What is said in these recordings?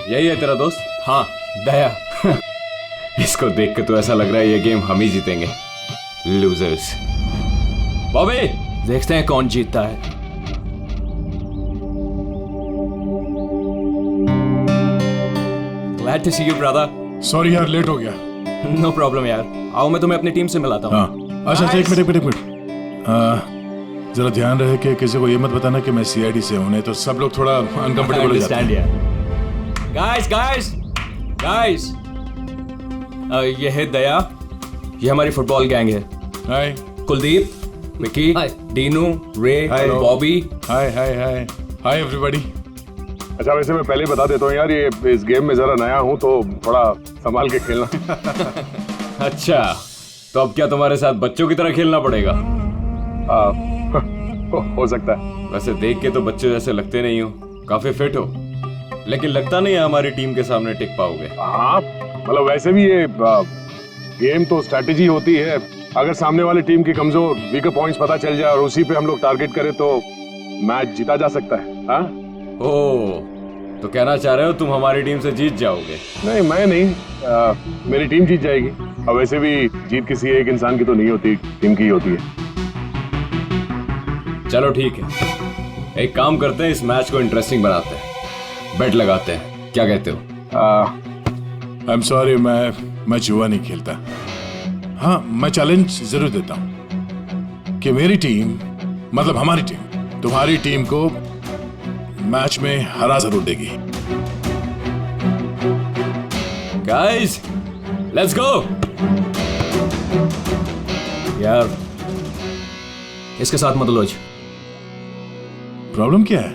यही है तेरा दोस्त? हाँ, दया। इसको देख के तो ऐसा लग रहा है ये गेम हम ही जीतेंगे। लूजर्स। बॉबी, देखते हैं कौन जीतता है। Glad to see you, brother. Sorry यार, लेट हो गया। No problem यार। आओ मैं तुम्हें अपनी टीम से मिलाता हूँ। हाँ, अच्छा एक मिनट। जरा ध्यान रहे कि किसी को ये मत बताना कि मैं सीआईडी से हूँ, नहीं तो सब लोग थोड़ा अनकंफर्टेबल हो जाते हैं। गाइस, ये है दया, ये हमारी फुटबॉल गैंग है। हाय कुलदीप, विकी, डीनू, रे, बॉबी। Hi everybody. अच्छा, वैसे मैं पहले ही बता देता हूँ यार, ये इस गेम में जरा नया हूँ तो थोड़ा संभाल के खेलना। अच्छा, तो अब क्या तुम्हारे साथ बच्चों की तरह खेलना पड़ेगा? हो सकता है। वैसे देख के तो बच्चों जैसे लगते नहीं हो, काफी फिट हो, लेकिन लगता नहीं है हमारी टीम के सामने टिक पाओगे। हाँ, मतलब वैसे भी ये गेम तो स्ट्रैटेजी होती है। अगर सामने वाली टीम की कमजोर वीकर पॉइंट्स पता चल जाए और उसी पे हम लोग टारगेट करें तो मैच जीता जा सकता है। हाँ? ओह, तो कहना चाह रहे हो तुम हमारी टीम से जीत जाओगे? नहीं, मैं नहीं, मेरी टीम जीत जाएगी। और वैसे भी जीत किसी एक इंसान की तो नहीं होती, टीम की ही होती है। चलो ठीक है, एक काम करते हैं, इस मैच को इंटरेस्टिंग बनाते हैं, बेट लगाते हैं, क्या कहते हो? आई एम सॉरी, मैं जुआ नहीं खेलता। हाँ, मैं चैलेंज जरूर देता हूँ कि मेरी टीम, मतलब हमारी टीम, तुम्हारी टीम को मैच में हरा जरूर देगी। Guys, let's go. यार, इसके साथ मत उलझ। प्रॉब्लम क्या है?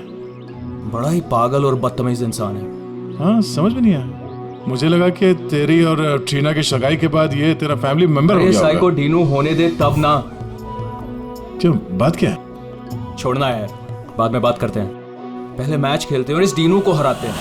बड़ा ही पागल और बदतमीज इंसान है। हाँ, समझ में नहीं आया। मुझे लगा कि तेरी और ट्रीना की सगाई के बाद ये तेरा फैमिली मेंबर हो गया साइको डीनू होने दे तब ना। क्यों, बात क्या है? छोड़ना है यार, बाद में बात करते हैं, पहले मैच खेलते हैं और इस डीनू को हराते हैं।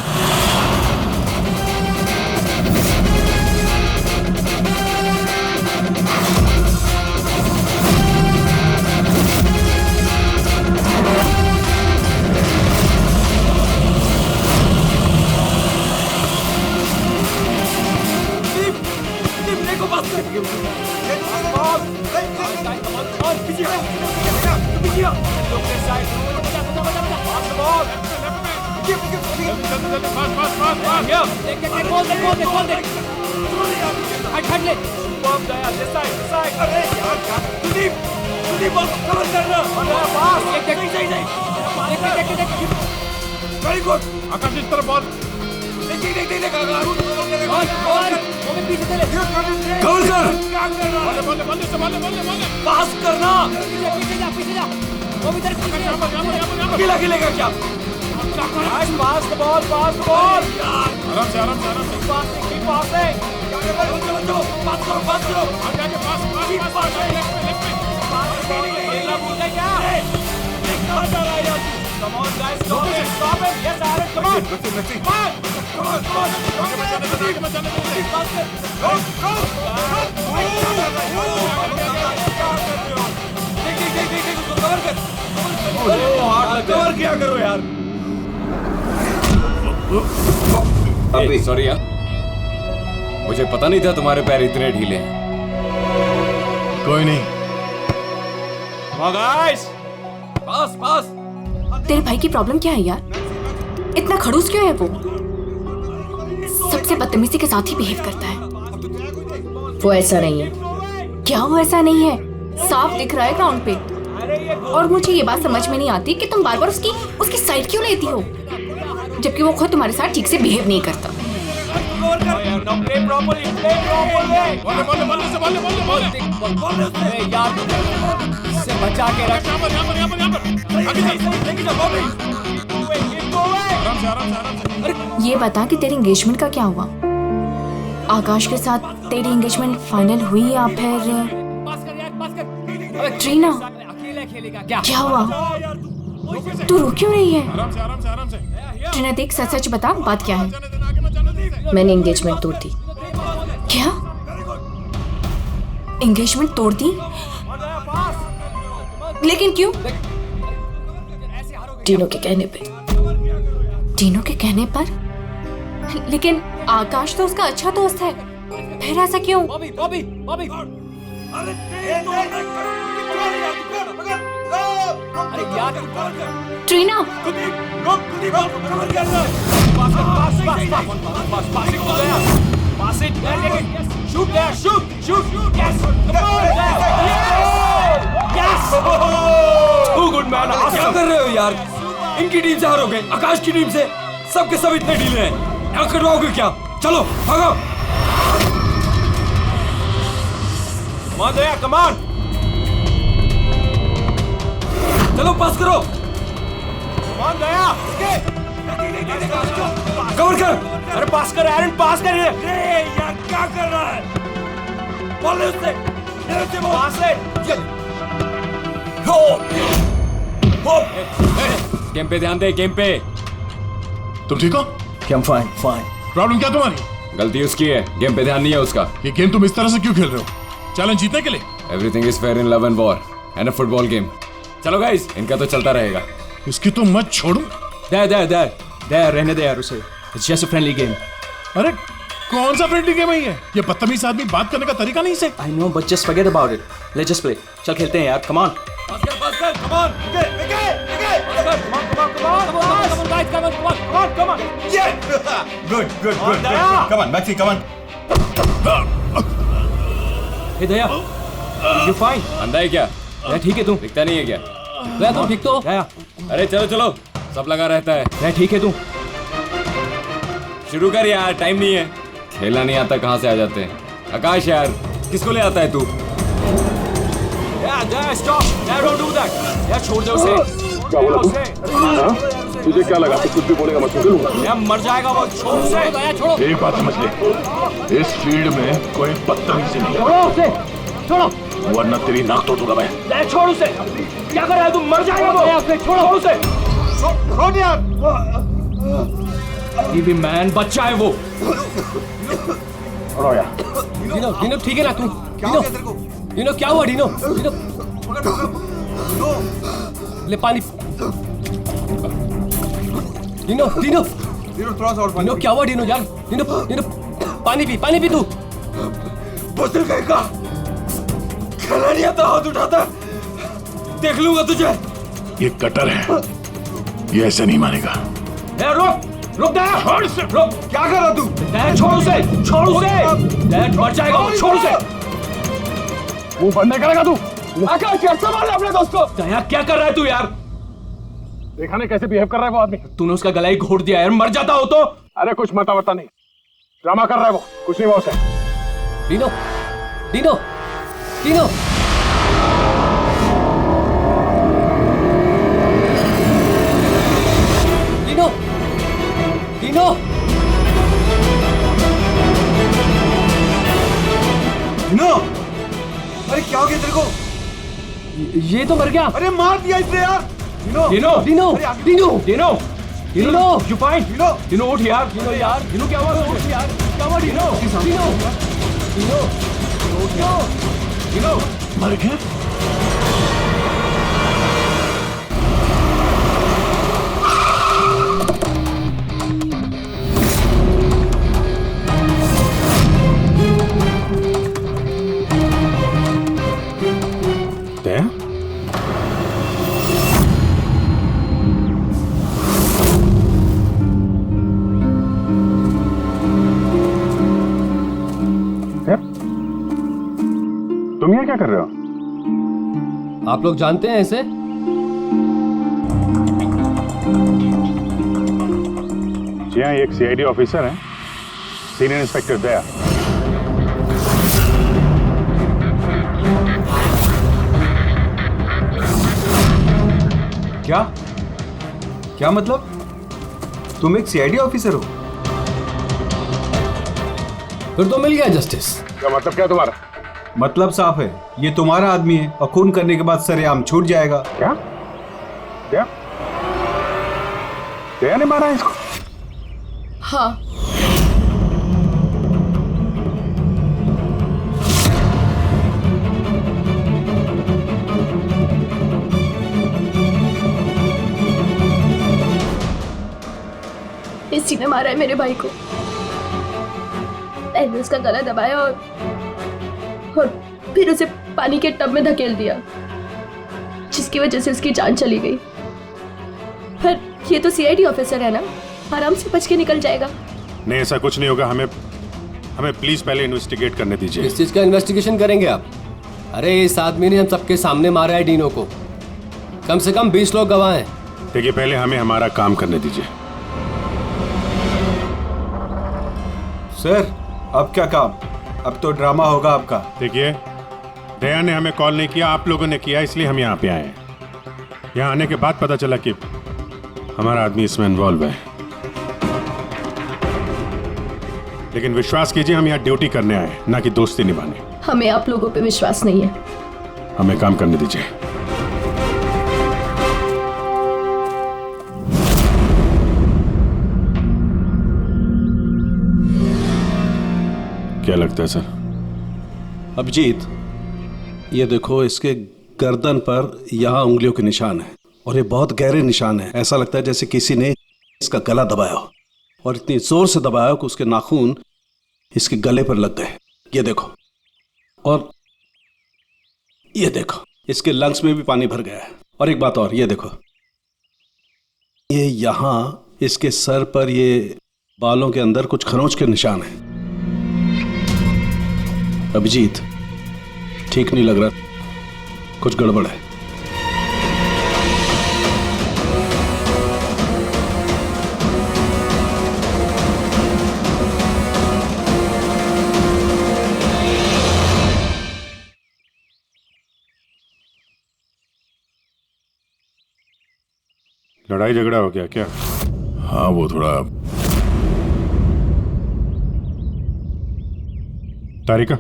वेरी गुड आकाश, इस तरफ बॉल। पास करना। क्या? पास बॉल। आराम से। पास है। Come on, guys, stop him! Yes, Aaron, come on! Cover क्या करो यार? सॉरी यार, मुझे पता नहीं था तुम्हारे पैर इतने ढीले हैं। कोई नहीं। पास। तेरे भाई की प्रॉब्लम क्या है यार? इतना खड़ूस क्यों है वो? सबसे बदतमीजी के साथ ही बिहेव करता है। वो ऐसा नहीं है। क्या वो ऐसा नहीं है? साफ दिख रहा है ग्राउंड पे। और मुझे ये बात समझ में नहीं आती कि तुम बार बार उसकी साइड क्यों लेती हो, जबकि वो खुद तुम्हारे साथ ठीक से बिहेव नहीं करता। बचा के रख। ये बता कि तेरी एंगेजमेंट का क्या हुआ? आकाश के साथ तेरी एंगेजमेंट फाइनल हुई या फिर ट्रीना? क्या हुआ? तू रो क्यों रही है? ट्रीना देख, सच सच बता, बात क्या है? मैंने एंगेजमेंट तोड़ दी। क्या? एंगेजमेंट तोड़ दी? लेकिन क्यों? टीनू के कहने पे। टीनू के कहने पर? लेकिन आकाश तो उसका अच्छा दोस्त है, फिर ऐसा क्यों? बॉबी बॉबी बॉबी अरे अरे यार ट्रीना, क्या कर रहे हो यार? इनकी टीम से हारोगे, आकाश की टीम से। सबके सब इतने ढीले हैं, क्या करवाओगे क्या? चलो भागो। कमान दया, कमान। चलो पास करो। कमान दया, कवर कर। अरे पास कर एरन, पास कर। यार क्या कर रहा है? बोल उससे, पास है। गेम पे ध्यान दे, गेम पे। तुम ठीक हो? Fine fine. प्रॉब्लम क्या तुम्हारी? गलती उसकी है, गेम पे ध्यान नहीं है उसका। ये गेम तुम इस तरह से क्यों खेल रहे हो? चैलेंज जीतने के लिए? Everything is fair in love and war and a football game. चलो गाइस, इनका तो चलता रहेगा। इसकी तो मत छोड़ो। दे रहने दे यार उसे। It's just a friendly game. अरे कौन सा फ्रेंडली गेम है ये? बदतमीज आदमी बात करने का तरीका नहीं से। I know, but just forget about it. Let's just play. चल खेलते हैं यार. Come on. पास कर, come on. Come on. Good. Come on, Maxi, come on. Hey Daya, you fine? अंधा है क्या? दया ठीक है तू? दिखता नहीं है क्या? दया तू ठीक तो? दया, अरे चलो, सब लगा रहता है। दया ठीक है तू? शुरू कर यार, टाइम नहीं है। खेलना नहीं आता कहाँ से आ जाते हैं? आकाश यार, किसको ले आता है तू? दया stop. Daya don't do that. दया छोड़ दे उसे. क्या बोला तू? हाँ? तुझे क्या लगा तू कुछ भी बोलेगा मैं सुन लूंगा? दया मर जाएगा वो. छोड़ उसे. दया छोड़ो. एक बात समझ ले, इस फील्ड में कोई बदतमीजी नहीं छोड़ो उसे. छोड़ो. वरना तेरी नाक तोड़ दूंगा मैं। दया छोड़ उसे. क्या कर रहा है तू? मर जाएगा वो. दया छोड़ो उसे. छोड़ यार. ये भी मैन बच्चा है वो. छोड़ो यार। डिनो ठीक है ना तू? डिनो क्या हुआ? डिनो ले पानी. डिनो थोड़ा सा और डिनो क्या हुआ? डिनो यार, डिनो पानी पी तू. बदल गए का खेला नहीं आता, हाथ उठाता। देख लूंगा तुझे। ये कटर है, ये ऐसे नहीं मानेगा। रुक दया. रुक. क्या कर रहा तू? दया छोड़ उसे. दया मर जाएगा वो. छोड़ उसे. मुंह बंद नहीं करेगा तू? आकाश यार संभाल अपने दोस्त को. दया क्या कर रहा है तू यार? देखा नहीं कैसे बिहेव कर रहा है वो आदमी? तूने उसका गला ही घोट दिया यार. मर जाता हो तो. अरे कुछ मता नहीं, ड्रामा कर रहा है वो, कुछ नहीं हुआ उसे। डिनो अरे क्या हो गया तेरे को? ये तो मर गया. अरे मार दिया इसने यार. Dino you fine? डिनो उठ यार. डिनो क्या हुआ? उठ यार. क्या हुआ? डिनो मर गया? तुम ये क्या कर रहे हो? आप लोग जानते हैं ऐसे? जी हाँ, एक सीआईडी ऑफिसर है, सीनियर इंस्पेक्टर दया। क्या मतलब? तुम एक सीआईडी ऑफिसर हो? फिर तो मिल गया जस्टिस. क्या मतलब क्या तुम्हारा? मतलब साफ है, ये तुम्हारा आदमी है और खून करने के बाद सरेआम छूट जाएगा. क्या? दया ने मारा है इसको? हाँ. किसी ने मारा है मेरे भाई को। मैंने उसका गला दबाया और फिर उसे पानी के टब में धकेल दिया, जिसकी वजह से उसकी जान चली गई। पर ये तो सीआईडी ऑफिसर है ना, आराम से बच के निकल जाएगा। नहीं, ऐसा कुछ नहीं होगा। हमें प्लीज पहले इन्वेस्टिगेट करने दीजिए। किस चीज का इन्वेस्टिगेशन करेंगे आप? अरे इस आदमी ने हम सबके सामने मारा है डीनो को। कम से कम 20 लोग गवाह हैं। देखिए, पहले हमें हमारा काम करने दीजिए। सर, अब क्या काम? अब तो ड्रामा होगा आपका। देखिए, दया ने हमें कॉल नहीं किया, आप लोगों ने किया, इसलिए हम यहाँ पे आए हैं। यहाँ आने के बाद पता चला कि हमारा आदमी इसमें इन्वॉल्व है। लेकिन विश्वास कीजिए, हम यहाँ ड्यूटी करने आए हैं, ना कि दोस्ती निभाने। हमें आप लोगों पे विश्वास नहीं है। हमें काम करने दीजिए। क्या लगता है सर? अभिजीत, ये देखो, इसके गर्दन पर यहाँ उंगलियों के निशान है और ये बहुत गहरे निशान है। ऐसा लगता है जैसे किसी ने इसका गला दबाया हो और इतनी जोर से दबाया हो कि उसके नाखून इसके गले पर लग गए। ये देखो, और ये देखो, इसके लंग्स में भी पानी भर गया है। और एक बात और, ये देखो, ये यहाँ इसके सर पर ये बालों के अंदर कुछ खरोंच के निशान हैं। अभिजीत, ठीक नहीं लग रहा, कुछ गड़बड़ है। लड़ाई झगड़ा हो गया क्या? हाँ, वो थोड़ा। तारिका,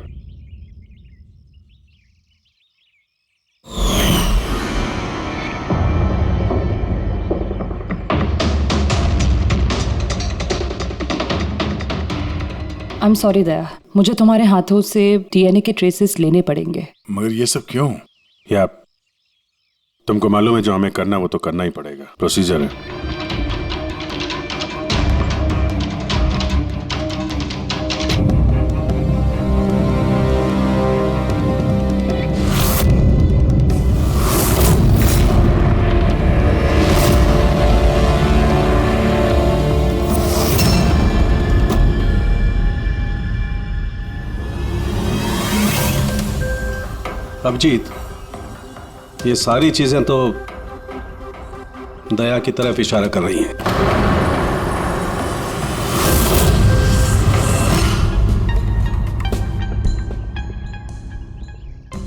I'm sorry दया, मुझे तुम्हारे हाथों से डीएनए के ट्रेसेस लेने पड़ेंगे। मगर ये सब क्यों? या तुमको मालूम है जो हमें करना वो तो करना ही पड़ेगा, प्रोसीजर है। अभिजीत, ये सारी चीजें तो दया की तरफ इशारा कर रही हैं।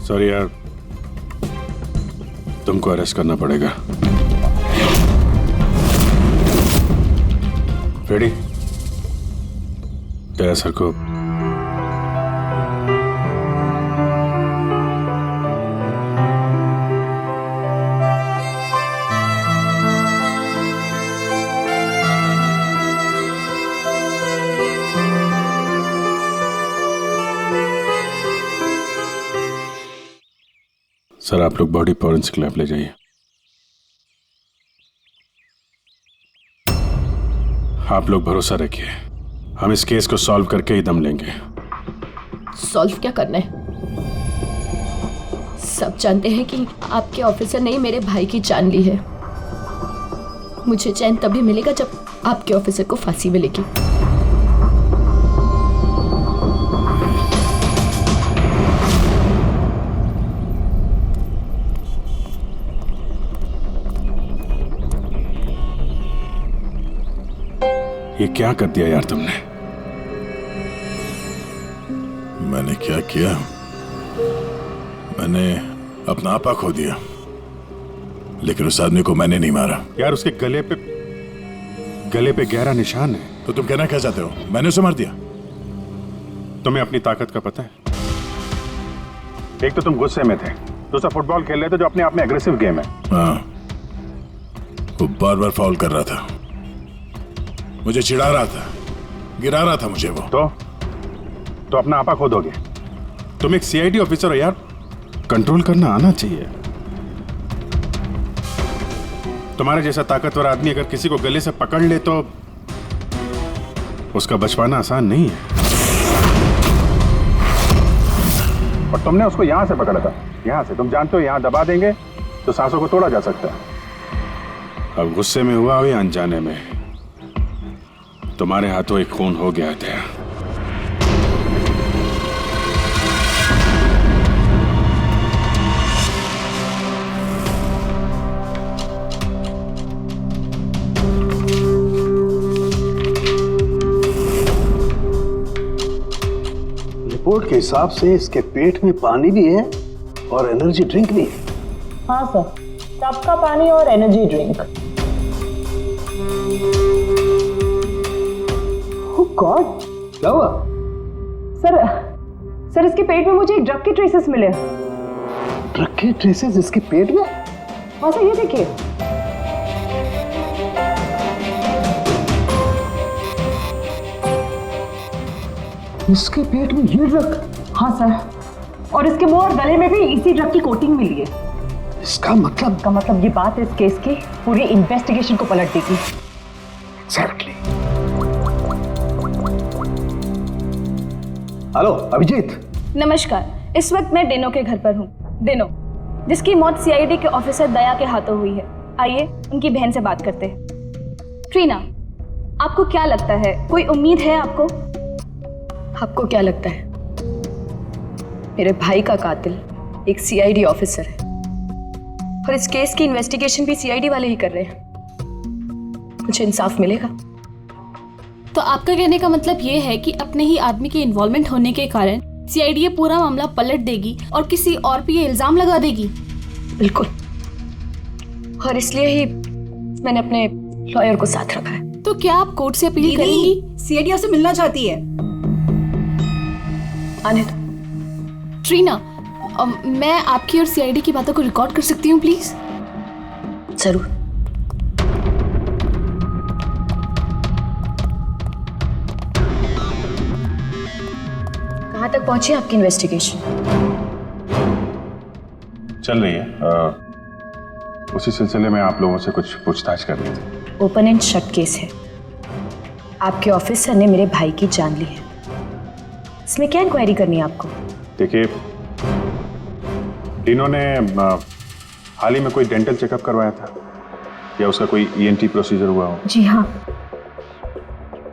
सॉरी यार, तुमको अरेस्ट करना पड़ेगा। रेडी? दया सर को सर, आप लोग बॉडी फॉरेंसिक लैब ले जाइए। आप लोग भरोसा रखिए, हम इस केस को सॉल्व करके ही दम लेंगे। सॉल्व क्या करना है? सब जानते हैं कि आपके ऑफिसर ने मेरे भाई की जान ली है। मुझे चैन तभी मिलेगा जब आपके ऑफिसर को फांसी मिलेगी। ये क्या कर दिया यार तुमने? मैंने क्या किया? मैंने अपना आपा खो दिया, लेकिन उस आदमी को मैंने नहीं मारा। यार, उसके गले पे गहरा निशान है। तो तुम कहना क्या चाहते हो? मैंने उसे मार दिया? तुम्हें अपनी ताकत का पता है? एक तो तुम गुस्से में थे, दूसरा फुटबॉल खेल रहे थे जो अपने आप में एग्रेसिव गेम है। हाँ, वो बार बार फाउल कर रहा था, मुझे चिढ़ा रहा था, गिरा रहा था मुझे वो। तो अपना आपा खो दोगे? तुम एक सीआईडी ऑफिसर हो यार, कंट्रोल करना आना चाहिए। तुम्हारे जैसा ताकतवर आदमी अगर किसी को गले से पकड़ ले तो उसका बच पाना आसान नहीं है। और तुमने उसको यहां से पकड़ा था, यहां से। तुम जानते हो यहां दबा देंगे तो सांसों को तोड़ा जा सकता है। अब गुस्से में हुआ हो या अनजाने में, तुम्हारे हाथों एक खून हो गया था। रिपोर्ट के हिसाब से इसके पेट में पानी भी है और एनर्जी ड्रिंक भी है। हाँ सर, टब का पानी और एनर्जी ड्रिंक। ओह गॉड, क्या हुआ? सर इसके पेट में मुझे एक ड्रग के ट्रेसेस मिले। ड्रग के ट्रेसेस इसके पेट में? हाँ सर, ये देखिए। इसके पेट में ये ड्रग? हाँ सर, और इसके मुंह और गले में भी इसी ड्रग की कोटिंग मिली है। इसका मतलब ये बात इस केस की पूरी इन्वेस्टिगेशन को पलट देगी। एग्जैक्टली। हेलो अभिजीत। नमस्कार, इस वक्त मैं डेनो के घर पर हूँ। डेनो, जिसकी मौत सीआईडी के ऑफिसर दया के हाथों हुई है। आइए उनकी बहन से बात करते हैं। ट्रीना, आपको क्या लगता है, कोई उम्मीद है आपको? आपको क्या लगता है? मेरे भाई का कातिल एक सीआईडी ऑफिसर है और इस केस की इन्वेस्टिगेशन भी सीआईडी वाले ही कर रहे हैं। मुझे इंसाफ मिलेगा। तो आपका कहने का मतलब ये है कि अपने ही आदमी के इन्वॉल्वमेंट होने के कारण सीआईडी ये पूरा मामला पलट देगी और किसी और पे ये इल्जाम लगा देगी? बिल्कुल, और इसलिए ही मैंने अपने लॉयर को साथ रखा है। तो क्या आप कोर्ट से अपील करेंगी? सीआईडी आपसे मिलना चाहती है। आने दो। ट्रीना, मैं आपकी और सीआईडी की बातों को रिकॉर्ड कर सकती हूँ प्लीज? जरूर। कहाँ तक पहुंची आपकी इन्वेस्टिगेशन? चल रही है। उसी सिलसिले में आप लोगों से कुछ पूछताछ कर रही थी। ओपन एंड शट केस है। आपके ऑफिसर ने मेरे भाई की जान ली है। इसमें क्या इंक्वायरी करनी है आपको? देखिए, डिनो ने हाल ही में कोई डेंटल चेकअप करवाया था या उसका कोई ईएनटी प्रोसीजर हुआ हो? जी हाँ,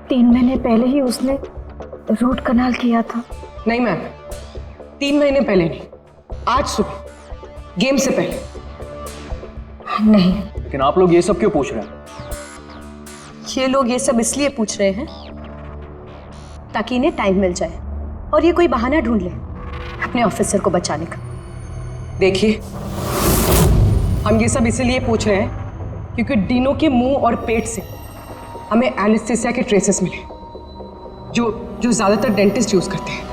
3 महीने पहले ही उसने रूट कनाल किया था। नहीं मैम, 3 महीने पहले नहीं, आज सुबह गेम से पहले। नहीं, लेकिन आप लोग ये सब क्यों पूछ रहे हैं? ये लोग ये सब इसलिए पूछ रहे हैं ताकि इन्हें टाइम मिल जाए और ये कोई बहाना ढूंढ ले अपने ऑफिसर को बचाने का। देखिए, हम ये सब इसीलिए पूछ रहे हैं क्योंकि डिनो के मुंह और पेट से हमें एनेस्थीसिया के ट्रेसेस मिले जो ज्यादातर डेंटिस्ट यूज करते हैं।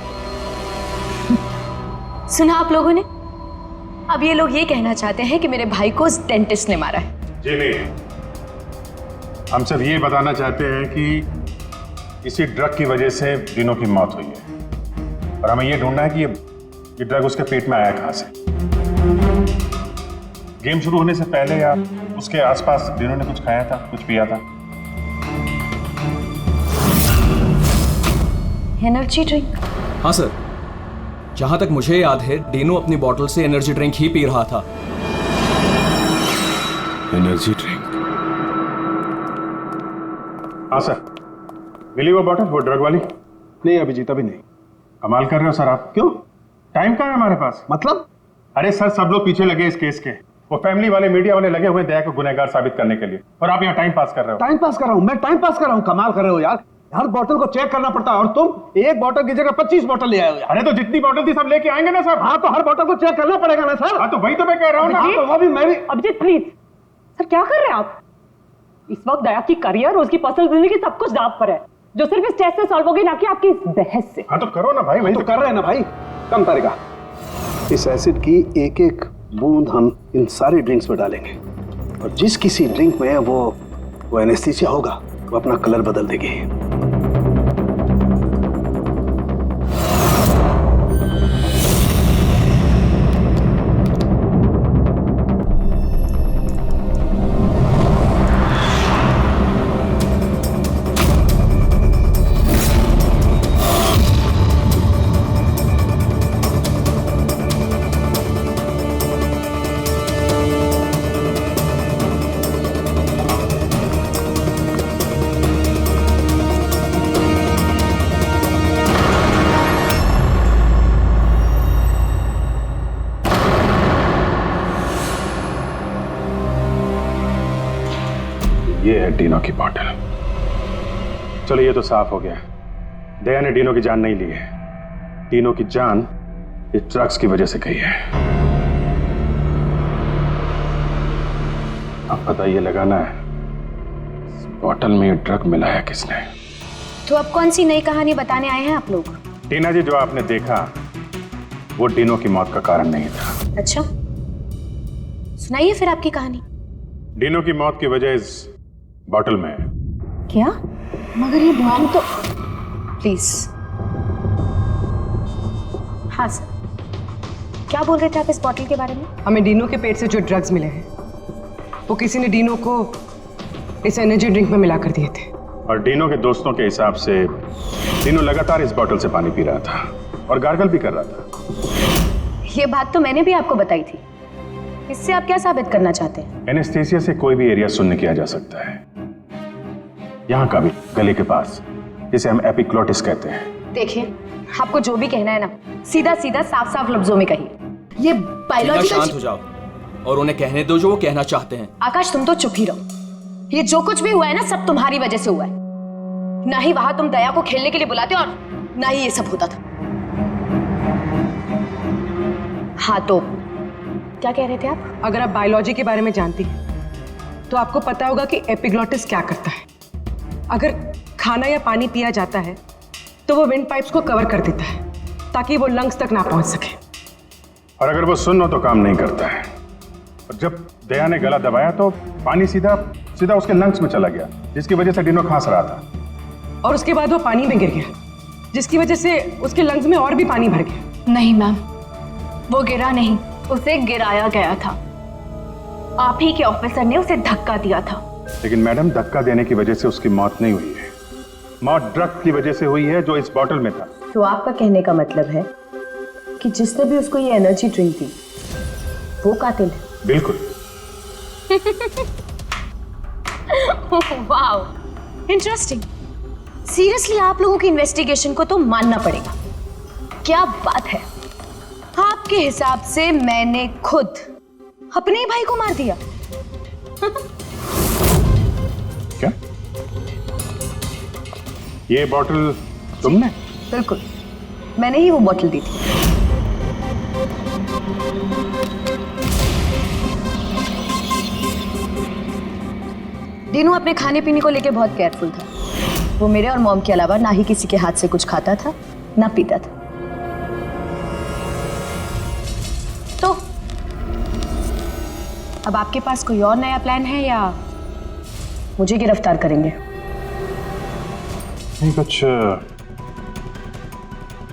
सुना आप लोगों ने? अब ये लोग ये कहना चाहते हैं कि मेरे भाई को उस डेंटिस्ट ने मारा है। जी नहीं, हम सिर्फ ये बताना चाहते हैं कि इसी ड्रग की वजह से डिनो की मौत हुई है और हमें ये ढूंढना है कि ये ड्रग उसके पेट में आया कहां से। गेम शुरू होने से पहले या उसके आसपास डिनो ने कुछ खाया था, कुछ पिया था? Energy drink? हाँ सर, जहां तक मुझे याद है डिनो अपनी बोतल से एनर्जी ड्रिंक ही पी रहा था। Energy drink? हाँ सर, मिली वो बॉटल, वो ड्रग वाली? नहीं अभिजीत, अभी नहीं। कमाल कर रहे हो सर आप। क्यों? टाइम कहाँ है हमारे पास? मतलब? अरे सर, सब लोग पीछे लगे इस केस के। वो फैमिली वाले, मीडिया वाले लगे हुए दया को गुनहगार साबित करने के लिए, और आप यहाँ टाइम पास कर रहे हो। टाइम पास कर रहा हूँ मैं? टाइम पास कर रहा हूँ? कमाल कर रहे हो यार। हर बोतल को चेक करना पड़ता है और तुम एक बोतल की जगह 25 बोतल ले आए हो यार। अरे तो जितनी बोतल थी सब लेके आएंगे ना सर। हाँ, तो हर बोतल को चेक करना पड़ेगा ना सर। हाँ, तो वही तो मैं कह रहा हूँ ना। हाँ, तो वो भी मैं भी। अभिजीत प्लीज, सर क्या कर रहे हैं आप? इस वक्त दया की करियर और उसकी पर्सनल जिंदगी सब कुछ दांव पर है, जो सिर्फ इस टेस्ट से सॉल्व होगी, ना कि आपकी इस बहस से। हाँ तो करो ना भाई, वही तो कर रहे हैं ना भाई। कम तरीका। इस एसिड की एक एक बूंद हम इन सारे ड्रिंक्स में डालेंगे और जिस किसी ड्रिंक में वो एनेस्थीसिया होगा वो अपना कलर बदल देगी। डीनो की बॉटल। चलो ये तो साफ हो गया, दया ने डीनो की जान नहीं ली है। डीनो की जान इस ड्रग्स की वजह से गई है। अब पता ये लगाना है इस बॉटल में ये ड्रग मिलाया किसने। तो अब कौन सी नई कहानी बताने आए हैं आप लोग? टीना जी, जो आपने देखा वो डीनो की मौत का कारण नहीं था। अच्छा, सुनाइए फिर आपकी कहानी। डीनो की मौत की वजह इस बॉटल में है। क्या? मगर ये बॉम्ब तो... प्लीज। हाँ सर, क्या बोल रहे थे आप इस बॉटल के बारे में? हमें डीनो के पेट से जो ड्रग्स मिले हैं वो किसी ने डीनो को इस एनर्जी ड्रिंक में मिला कर दिए थे। और डीनो के दोस्तों के हिसाब से डीनो लगातार इस बॉटल से पानी पी रहा था और गार्गल भी कर रहा था। ये बात तो मैंने भी आपको बताई थी। इससे आप क्या साबित करना चाहते हैं? एनेस्थीसिया से कोई भी एरिया शून्य किया जा सकता है, यहाँ का भी, गले के पास, जिसे हम एपिग्लॉटिस कहते हैं। देखिए, आपको जो भी कहना है ना, सीधा सीधा साफ साफ लफ्जों में कहिए। ये बायोलॉजिकल... शांत हो जाओ और उन्हें कहने दो जो वो कहना चाहते हैं। आकाश, तुम तो चुप ही रहो। ये जो कुछ भी हुआ है ना, सब तुम्हारी वजह से हुआ है। ना ही वहां तुम दया को खेलने के लिए बुलाते और ना ही ये सब होता था। हाँ, तो क्या कह रहे थे आप? अगर आप बायोलॉजी के बारे में जानती हैं तो आपको पता होगा कि एपिग्लॉटिस क्या करता है। अगर खाना या पानी पिया जाता है तो वो विंड पाइप्स को कवर कर देता है ताकि वो लंग्स तक ना पहुंच सके। और अगर वो सुन हो तो काम नहीं करता है। और जब दया ने गला दबाया तो पानी सीधा सीधा उसके लंग्स में चला गया, जिसकी वजह से डीनो खांस रहा था। और उसके बाद वो पानी में गिर गया, जिसकी वजह से उसके लंग्स में और भी पानी भर गया। नहीं मैम, वो गिरा नहीं, उसे गिराया गया था। आप ही के ऑफिसर ने उसे धक्का दिया था। लेकिन मैडम, धक्का देने की वजह से उसकी मौत नहीं हुई है। मौत ड्रग की वजह से हुई है जो इस बॉटल में था। तो आपका कहने का मतलब है कि जिसने भी उसको ये एनर्जी ड्रिंक दी वो कातिल है? बिल्कुल। Wow, interesting. सीरियसली आप लोगों की इन्वेस्टिगेशन को तो मानना पड़ेगा। क्या बात है, आपके हिसाब से मैंने खुद अपने ही भाई को मार दिया। क्या? ये बॉटल तुमने? बिल्कुल, मैंने ही वो बॉटल दी थी। डीनो अपने खाने पीने को लेकर बहुत केयरफुल था। वो मेरे और मॉम के अलावा ना ही किसी के हाथ से कुछ खाता था ना पीता था। तो अब आपके पास कोई और नया प्लान है या मुझे गिरफ्तार करेंगे? नहीं, कुछ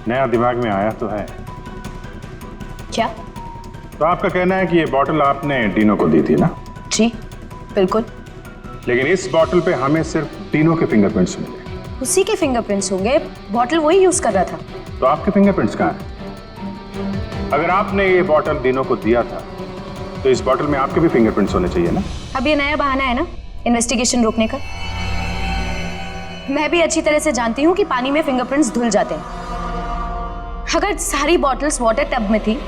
नया दिमाग में आया तो है। क्या? तो आपका कहना है कि ये बॉटल आपने डीनो को दी थी ना? जी बिल्कुल। लेकिन इस बॉटल पे हमें सिर्फ डीनो के फिंगरप्रिंट्स मिले। उसी के फिंगरप्रिंट्स होंगे, बॉटल वही यूज कर रहा था। तो आपके फिंगरप्रिंट्स कहाँ हैं? अगर आपने ये बॉटल डीनो को दिया था तो इस बॉटल में आपके भी फिंगरप्रिंट्स होने चाहिए ना? अब ये नया बहाना है ना इन्वेस्टिगेशन रोकने का। मैं भी अच्छी तरह से जानती हूँ कि पानी में फिंगरप्रिंट्स धुल जाते हैं। अगर सारी बॉटल्स वाटर टब में थी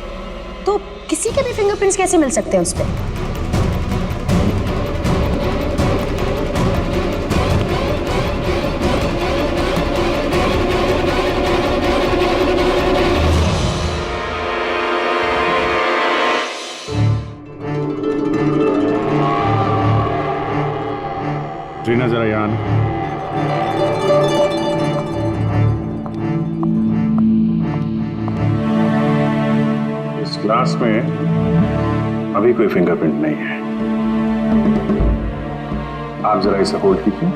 तो किसी के भी फिंगरप्रिंट्स कैसे मिल सकते हैं उस पर? ट्रीना, जरा यहाँ आना। इस ग्लास में अभी कोई फिंगरप्रिंट नहीं है। आप जरा इसे होल्ड कीजिए।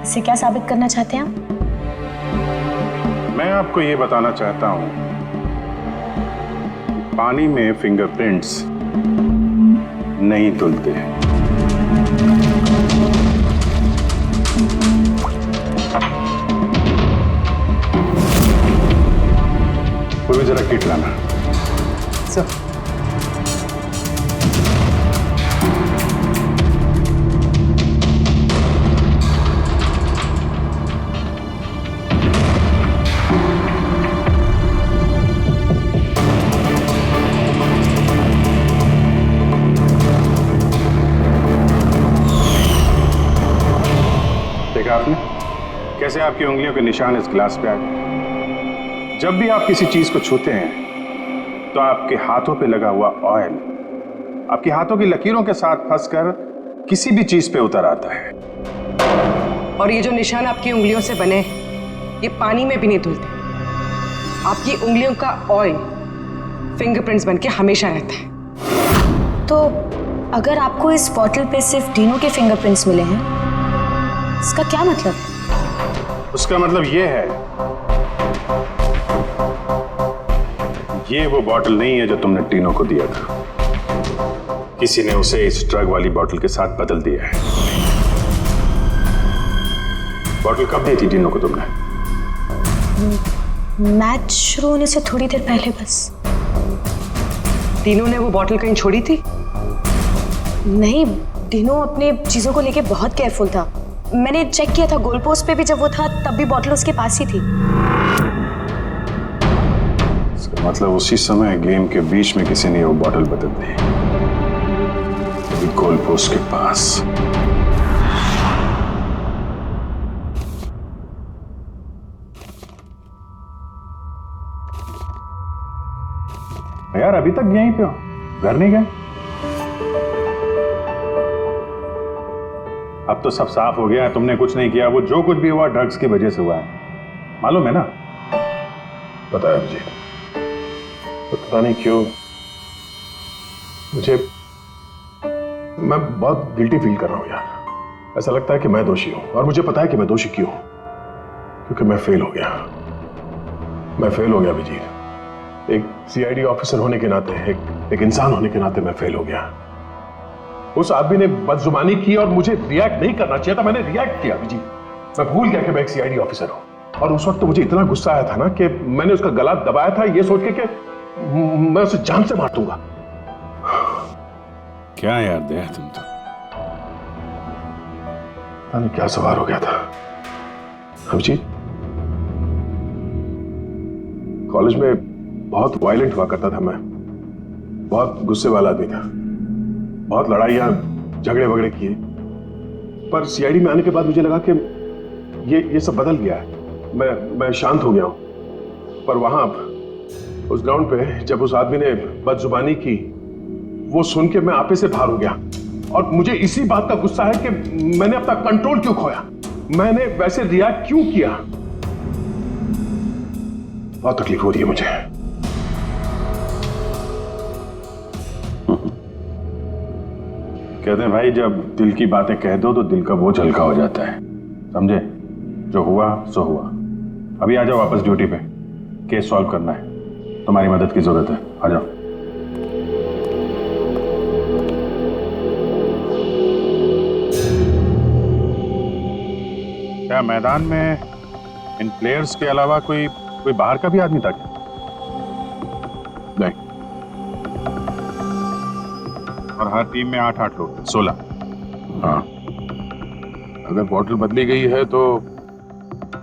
इससे क्या साबित करना चाहते हैं आप? मैं आपको ये बताना चाहता हूं कि पानी में फिंगरप्रिंट्स नहीं धुलते हैं। कोई भी जरा किट लाना। सर, देखा आपने कैसे आपकी उंगलियों के निशान इस गिलास पे आ गए? जब भी आप किसी चीज को छूते हैं तो आपके हाथों पे लगा हुआ ऑयल आपके हाथों की लकीरों के साथ फंसकर किसी भी चीज पे उतर आता है। और ये जो निशान आपकी उंगलियों से बने ये पानी में भी नहीं धुलते। आपकी उंगलियों का ऑयल फिंगरप्रिंट्स बनके हमेशा रहता है। तो अगर आपको इस बॉटल पे सिर्फ डीनो के फिंगरप्रिंट्स मिले हैं, इसका क्या मतलब है? उसका मतलब ये है, ये वो बॉटल नहीं है जो तुमने डीनो को दिया था। किसी ने उसे इस ड्रग वाली बॉटल के साथ बदल दिया है। बॉटल कब दी थी डीनो को तुमने? मैच शुरू होने से थोड़ी देर पहले बस। डीनो ने वो बॉटल कहीं छोड़ी थी? नहीं, डीनो अपने चीजों को लेके बहुत केयरफुल था। मैंने चेक किया था, गोल पोस्ट पे भी जब वो था तब भी बॉटल उसके पास ही थी। इसका मतलब उसी समय गेम के बीच में किसी ने वो बॉटल बदल दी, गोल पोस्ट के पास। यार अभी तक यहीं पे हो, घर नहीं गए? अब तो सब साफ हो गया, तुमने कुछ नहीं किया। वो जो कुछ भी हुआ ड्रग्स की वजह से हुआ है, मालूम है ना? पता है मुझे, तो पता नहीं क्यों मुझे मैं बहुत गिल्टी फील कर रहा हूं यार। ऐसा लगता है कि मैं दोषी हूं, और मुझे पता है कि मैं दोषी क्यों, क्योंकि मैं फेल हो गया। मैं फेल हो गया अभिजीत। एक सीआईडी ऑफिसर होने के नाते, एक इंसान होने के नाते मैं फेल हो गया। उस आदमी ने बदजुबानी की और मुझे रिएक्ट नहीं करना चाहिए था, मैंने रिएक्ट किया अभिजीत। मैं भूल गया कि मैं एक सीआईडी ऑफिसर हूं, और उस वक्त तो मुझे इतना गुस्सा आया था ना कि मैंने उसका गला दबाया था ये सोच के कि मैं उसे जान से मार दूंगा। क्या यार दया, तुम तो पता नहीं क्या सवार हो गया था अभिजीत। कॉलेज में बहुत वायलेंट हुआ करता था मैं, बहुत गुस्से वाला आदमी था, बहुत लड़ाइयां झगड़े वगड़े किए। पर सीआईडी में आने के बाद मुझे लगा कि ये सब बदल गया है। मैं शांत हो गया हूं। पर वहां उस ग्राउंड पे जब उस आदमी ने बदजुबानी की, वो सुन के मैं आपे से बाहर हो गया। और मुझे इसी बात का गुस्सा है कि मैंने अपना कंट्रोल क्यों खोया, मैंने वैसे रिएक्ट क्यों किया। बहुत तकलीफ हो रही है मुझे। कहते हैं भाई, जब दिल की बातें कह दो तो दिल का बोझ हल्का हो जाता है, समझे? जो हुआ सो हुआ। अभी आ जाओ वापस ड्यूटी पे, केस सॉल्व करना है, तुम्हारी मदद की जरूरत है, आ जाओ। क्या मैदान में इन प्लेयर्स के अलावा कोई बाहर का भी आदमी था क्या? नहीं। और हर टीम में 8-8 लोग, 16। हाँ, अगर बॉटल बदली गई है तो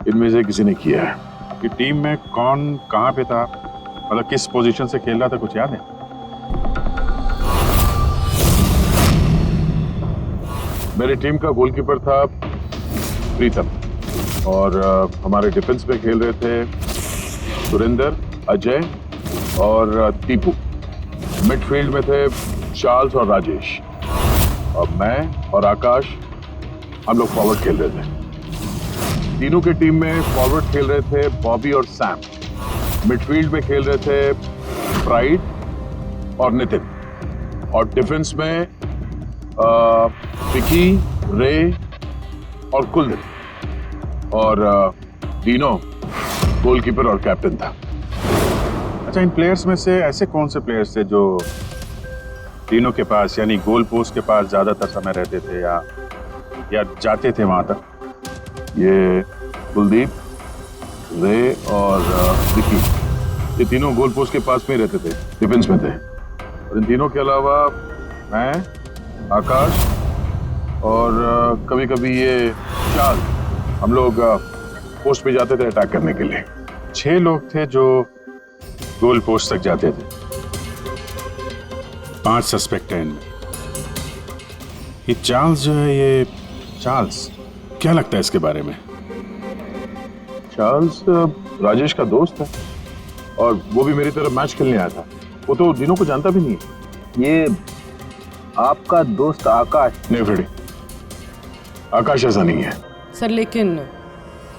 इनमें से किसी ने किया है। कि टीम में कौन कहां पे था, मतलब किस पोजीशन से खेल रहा था, कुछ याद है? मेरी टीम का गोलकीपर था प्रीतम, और हमारे डिफेंस में खेल रहे थे सुरेंद्र, अजय और टीपू। मिडफील्ड में थे चार्ल्स और राजेश, और मैं और आकाश, हम लोग फॉरवर्ड खेल रहे थे। तीनों की टीम में फॉरवर्ड खेल रहे थे बॉबी और सैम। मिडफील्ड में खेल रहे थे प्राइड और नितिन, और डिफेंस में विकी, रे और कुलदीप, और डीनो गोलकीपर और कैप्टन था। अच्छा, इन प्लेयर्स में से ऐसे कौन से प्लेयर्स थे जो तीनों के पास, यानी गोल पोस्ट के पास ज्यादातर समय रहते थे या जाते थे वहां तक? ये कुलदीप, रे और विकी, ये तीनों गोल पोस्ट के पास में रहते थे, डिफेंस में थे। और इन तीनों के अलावा मैं, आकाश और कभी कभी ये चार्ल्स, हम लोग पोस्ट पे जाते थे अटैक करने के लिए। 6 लोग थे जो गोल पोस्ट तक जाते थे, 5 सस्पेक्ट हैं इनमें। ये चार्ल्स जो है, ये चार्ल्स क्या लगता है इसके बारे में? चार्ल्स राजेश का दोस्त है और वो भी मेरी तरफ मैच खेलने आया था। वो तो डिनो को जानता भी नहीं है। ये आपका दोस्त आकाश? नहीं फ्रेडी, आकाश ऐसा नहीं है। सर लेकिन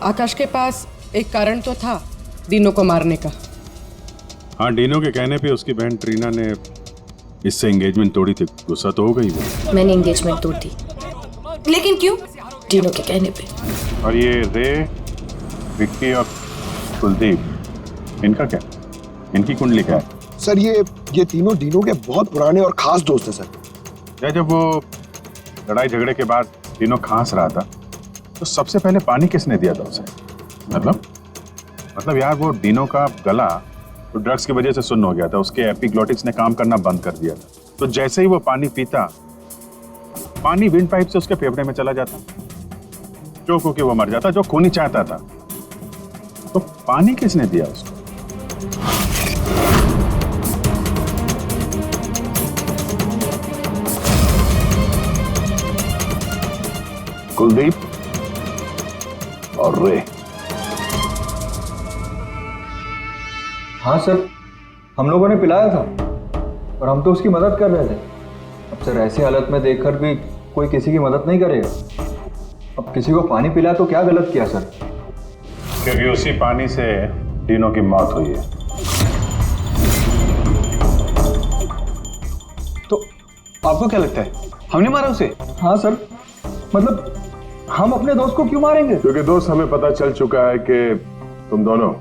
आकाश के पास एक कारण तो था डिनो को मारने का। हाँ, डिनो के कहने पे उसकी बहन ट्रीना ने इससे एंगेजमेंट तोड़ी थी। गुस्सा तो हो गई वो। मैंने एंगेजमेंट तोड़ दी। लेकिन क्यों? डिनो के कहने पे। और ये रे, विक्की और कुलदीप, इनका क्या? इनकी कुंडली क्या है? सर ये तीनों डिनो के बहुत पुराने और खास दोस्त हैं सर। जब वो लड़ाई झगड़े के बाद डिनो खांस रहा था तो सबसे पहले पानी किसने दिया था उसे? मतलब यार, वो डिनो का गला तो ड्रग्स की वजह से सुन्न हो गया था। उसके एपिग्लोटिक्स ने काम करना बंद कर दिया था। तो जैसे ही वो पानी पीता, पानी विंड पाइप से उसके फेफड़े में चला जाता, चोक होके वो मर जाता, जो खून ही चाहता था। तो पानी किसने दिया उसको? कुलदीप और रे। हाँ सर, हम लोगों ने पिलाया था और हम तो उसकी मदद कर रहे थे। अब सर ऐसी हालत में देखकर भी कोई किसी की मदद नहीं करेगा। अब किसी को पानी पिलाया तो क्या गलत किया सर? क्योंकि उसी पानी से डिनो की मौत हुई है। तो आपको क्या लगता है हमने मारा उसे? हाँ सर, मतलब हम अपने दोस्त को क्यों मारेंगे? क्योंकि दोस्त, हमें पता चल चुका है कि तुम दोनों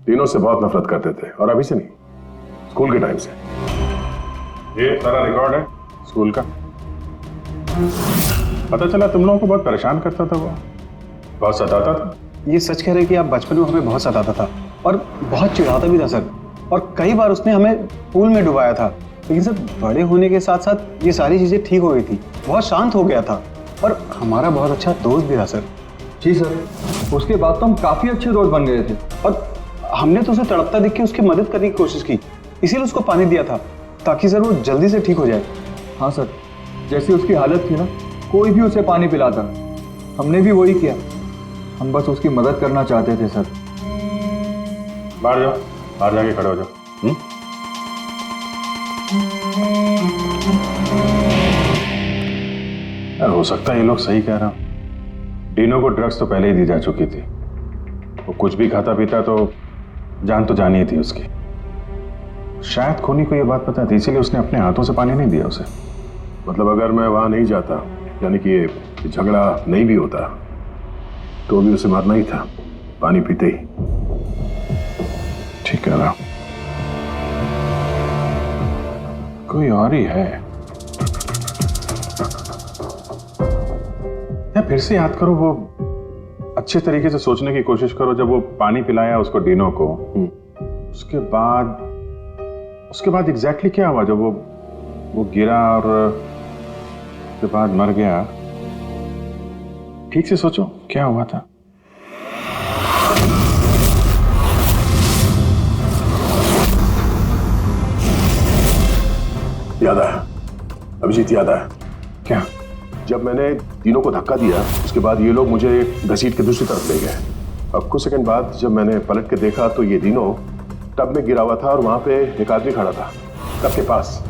डिनो से बहुत नफरत करते थे, और अभी से नहीं, स्कूल के टाइम से। ये सारा रिकॉर्ड है स्कूल का। पता चला तुम लोगों को बहुत परेशान करता था, वो बहुत सताता था। ये सच कह रहे कि आप बचपन में हमें बहुत सताता था और बहुत चिढ़ाता भी था सर, और कई बार उसने हमें पूल में डुबाया था। लेकिन सर बड़े होने के साथ साथ ये सारी चीजें ठीक हो गई थी, बहुत शांत हो गया था और हमारा बहुत अच्छा दोस्त भी था सर। जी सर, उसके बाद तो हम काफी अच्छे दोस्त बन गए थे और हमने तो उसे तड़पता देख के उसकी मदद करने की कोशिश की, इसीलिए उसको पानी दिया था ताकि सर वो जल्दी से ठीक हो जाए। हाँ सर, जैसी उसकी हालत थी ना, कोई भी उसे पानी पिलाता, हमने भी वही किया। हम बस उसकी मदद करना चाहते थे सर। बाहर जाओ, बाहर जाके खड़े हो जाओ। यार, हो सकता है ये लोग सही कह रहा हूं। डिनो को ड्रग्स तो पहले ही दी जा चुकी थी। वो कुछ भी खाता पीता तो जान तो जानी ही थी उसकी। शायद खूनी को ये बात पता थी, इसीलिए उसने अपने हाथों से पानी नहीं दिया उसे। मतलब अगर मैं वहां नहीं जाता, यानी कि ये झगड़ा नहीं भी होता, तो भी उसे मारना ही था, पानी पीते ही। ठीक है ना, कोई और ही है। या फिर से याद करो, वो अच्छे तरीके से सोचने की कोशिश करो। जब वो पानी पिलाया उसको, डिनो को, उसके बाद एग्जैक्टली क्या हुआ? जब वो गिरा और उसके बाद मर गया, ठीक से सोचो क्या हुआ था। याद आया अभिजीत, याद आया। क्या? जब मैंने डिनो को धक्का दिया, उसके बाद ये लोग मुझे घसीट के दूसरी तरफ ले गए। अब कुछ सेकंड बाद जब मैंने पलट के देखा तो ये डिनो टब में गिरा हुआ था और वहां पे एक आदमी खड़ा था, टब के पास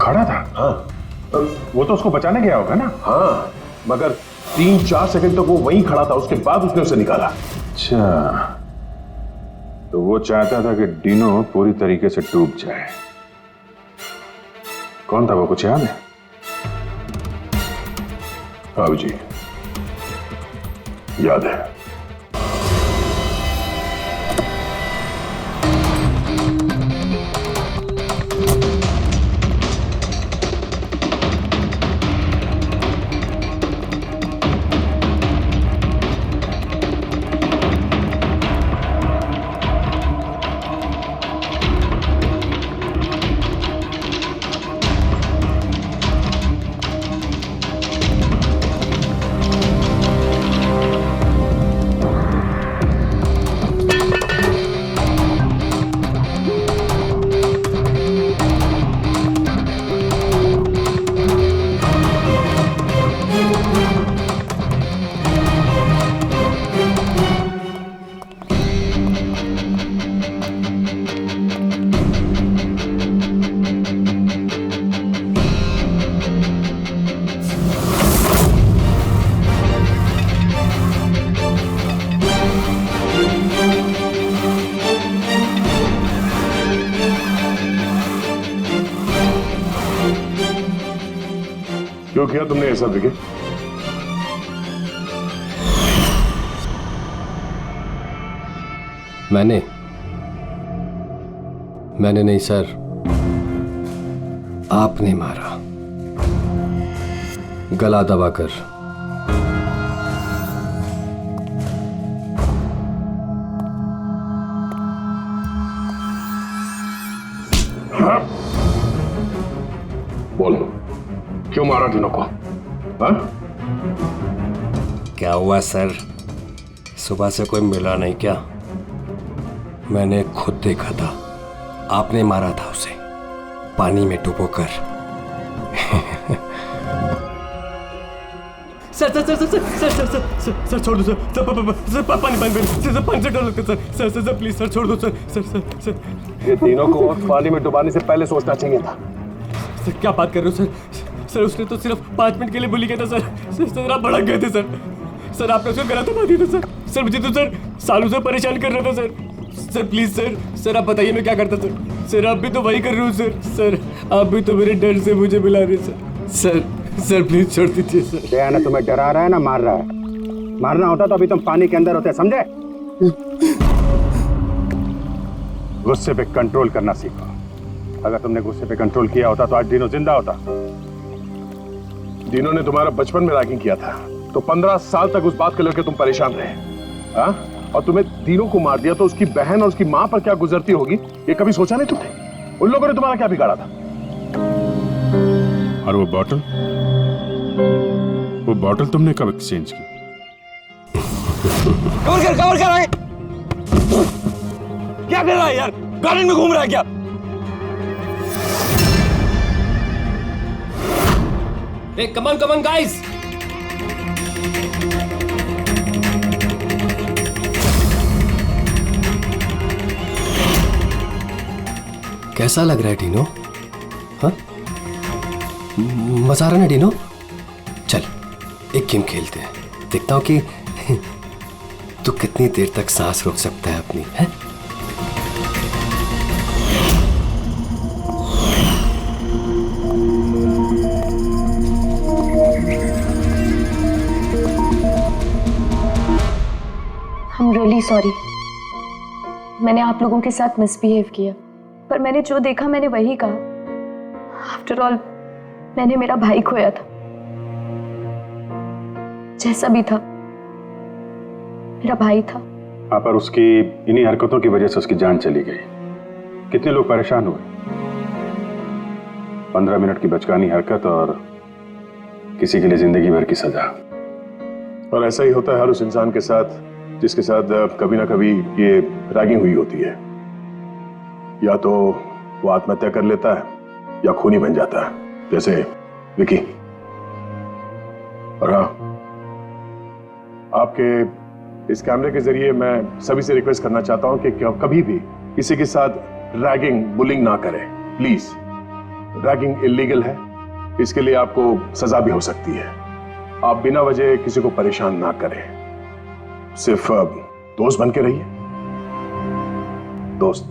खड़ा था। हाँ, वो तो उसको बचाने गया होगा ना? हाँ, मगर 3-4 सेकंड तक वो वहीं खड़ा था, उसके बाद उसने उसे निकाला। अच्छा, तो वो चाहता था कि डिनो पूरी तरीके से डूब जाए। कौन था वो, कुछ याद है? हाँ जी, याद है। क्यों किया तुमने ये सब? विकी, मैंने नहीं सर, आपने मारा, गला दबाकर। बोल, क्यों मारा डिनो को? हाँ? क्या हुआ सर, सुबह से कोई मिला नहीं क्या? मैंने खुद देखा था, आपने मारा था उसे पानी में डुबोकर। Sir sir sir sir sir sir sir sir sir छोड़ दो सर, सर पानी पानी सर से डर लगता है सर, सर प्लीज सर छोड़ दो सर, सर सर सर। ये तीनों को पानी में डुबाने से पहले सोचना चाहिए था। सर क्या बात कर रहे हो सर? सर उसने तो सिर्फ 5 मिनट के लिए बोली गया था सर। सर आप भड़क गए थे सर। सर आपने उसको गला दबा दिया था सर। सर मुझे तो सर सालों से परेशान कर रहा था sir. Sir please sir, sir आप बताइए मैं क्या करता सर? सर आप भी तो वही कर रहे हो सर। सर आप भी तो मेरे डर से मुझे मिला रहे सर। सर सर प्लीज छोड़ दीजिए सर। दया ना तुम्हें डरा रहा है ना मार रहा है। मारना होता तो अभी तुम पानी के अंदर होते, समझे? गुस्से पे कंट्रोल करना सीखो। अगर तुमने गुस्से पे कंट्रोल किया होता तो आज डिनो जिंदा होता। डिनो ने तुम्हारा बचपन में रैगिंग किया था तो 15 साल तक उस बात को लेकर तुम परेशान रहे, हाँ? और तुम्हें डिनो को मार दिया तो उसकी बहन और उसकी मां पर क्या गुजरती होगी ये कभी सोचा नहीं तुमने? उन लोगों ने तुम्हारा क्या बिगाड़ा था? और वो बॉटल तुमने कब एक्सचेंज की? कवर कर आगे। क्या कर रहा है यार? गार्डन में घूम रहा है क्या? Hey, come on, guys! कैसा लग रहा है डिनो? हाँ? मजा आ रहा ना डिनो? चल, एक गेम खेलते हैं। देखता हूँ कि तू कितनी देर तक सांस रोक सकता है अपनी, है? I'm really sorry. मैंने आप लोगों के साथ मिसबिहेव किया, पर मैंने जो देखा मैंने वही कहा। आफ्टर ऑल मैंने मेरा भाई खोया था। जैसा भी था मेरा भाई था। हाँ, पर उसकी इन्हीं हरकतों की वजह से उसकी जान चली गई। कितने लोग परेशान हुए। 15 मिनट की बचकानी हरकत और किसी के लिए जिंदगी भर की सजा। और ऐसा ही होता है हर उस इंसान के साथ जिसके साथ कभी ना कभी ये रैगिंग हुई होती है। या तो वो आत्महत्या कर लेता है या खूनी बन जाता है, जैसे विकी। और हाँ, आपके इस कैमरे के जरिए मैं सभी से रिक्वेस्ट करना चाहता हूं कि कभी भी किसी के साथ रैगिंग, बुलिंग ना करें, प्लीज। रैगिंग इलीगल है, इसके लिए आपको सजा भी हो सकती है। आप बिना वजह किसी को परेशान ना करें, सिर्फ दोस्त बन के रहिए। दोस्त।